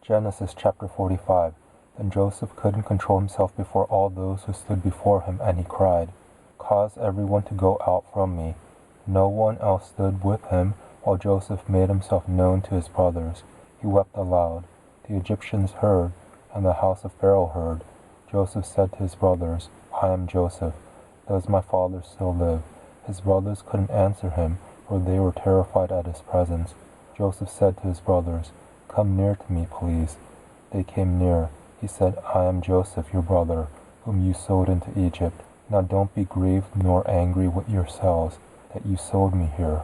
Genesis chapter 45. Then Joseph couldn't control himself before all those who stood before him, and he cried, "Cause everyone to go out from me." No one else stood with him while Joseph made himself known to his brothers. He wept aloud. The Egyptians heard, and the house of Pharaoh heard. Joseph said to his brothers, "I am Joseph. Does my father still live?" His brothers couldn't answer him, for they were terrified at his presence. Joseph said to his brothers, "Come near to me, please." They came near. He said, "I am Joseph, your brother, whom you sold into Egypt. Now don't be grieved nor angry with yourselves that you sold me here.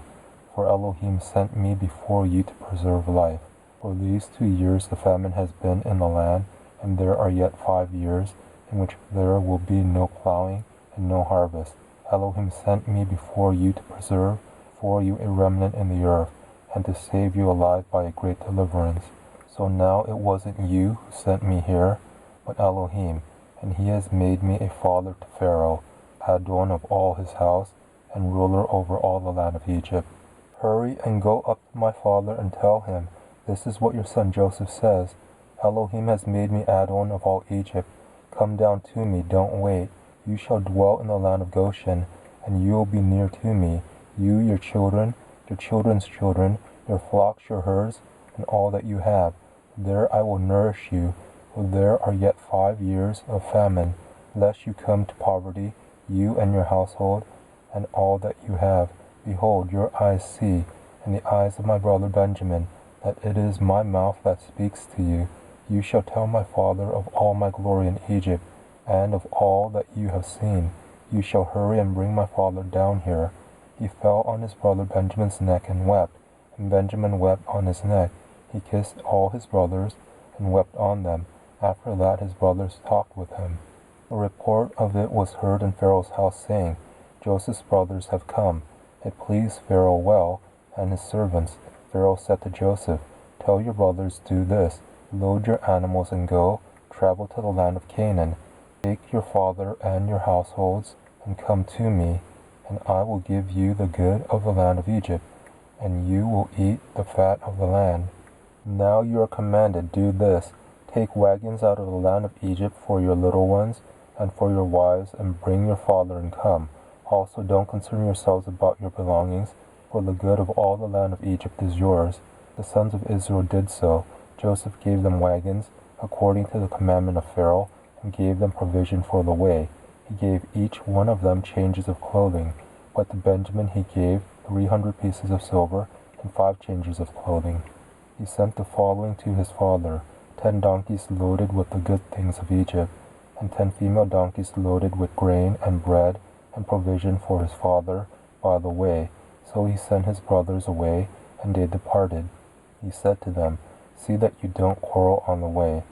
For Elohim sent me before you to preserve life. For these 2 years the famine has been in the land, and there are yet 5 years in which there will be no plowing and no harvest. Elohim sent me before you to preserve for you a remnant in the earth, and to save you alive by a great deliverance. So now it wasn't you who sent me here, but Elohim, and he has made me a father to Pharaoh, Adon of all his house, and ruler over all the land of Egypt. Hurry and go up to my father and tell him, this is what your son Joseph says. Elohim has made me Adon of all Egypt. Come down to me, don't wait. You shall dwell in the land of Goshen, and you will be near to me, you, your children, your children's children, your flocks, your herds, and all that you have. There I will nourish you, for there are yet 5 years of famine, lest you come to poverty, you and your household, and all that you have. Behold, your eyes see, and the eyes of my brother Benjamin, that it is my mouth that speaks to you. You shall tell my father of all my glory in Egypt, and of all that you have seen. You shall hurry and bring my father down here." He fell on his brother Benjamin's neck and wept, and Benjamin wept on his neck. He kissed all his brothers, and wept on them. After that his brothers talked with him. A report of it was heard in Pharaoh's house, saying, "Joseph's brothers have come." It pleased Pharaoh well, and his servants. Pharaoh said to Joseph, "Tell your brothers, do this, load your animals and go, travel to the land of Canaan. Take your father and your households, and come to me, and I will give you the good of the land of Egypt, and you will eat the fat of the land. Now you are commanded, do this, take wagons out of the land of Egypt for your little ones, and for your wives, and bring your father and come. Also don't concern yourselves about your belongings, for the good of all the land of Egypt is yours." The sons of Israel did so. Joseph gave them wagons, according to the commandment of Pharaoh, and gave them provision for the way. He gave each one of them changes of clothing, but to Benjamin he gave 300 pieces of silver and 5 changes of clothing. He sent the following to his father: 10 donkeys loaded with the good things of Egypt, and 10 female donkeys loaded with grain and bread and provision for his father by the way. So he sent his brothers away, and they departed. He said to them, "See that you don't quarrel on the way."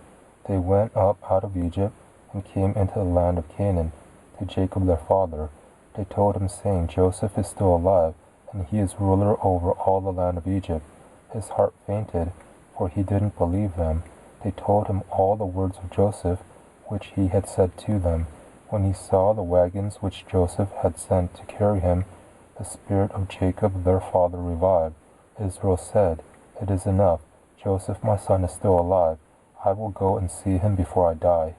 They went up out of Egypt, and came into the land of Canaan, to Jacob their father. They told him, saying, "Joseph is still alive, and he is ruler over all the land of Egypt." His heart fainted, for he didn't believe them. They told him all the words of Joseph, which he had said to them. When he saw the wagons which Joseph had sent to carry him, the spirit of Jacob their father revived. Israel said, "It is enough. Joseph my son is still alive. I will go and see him before I die."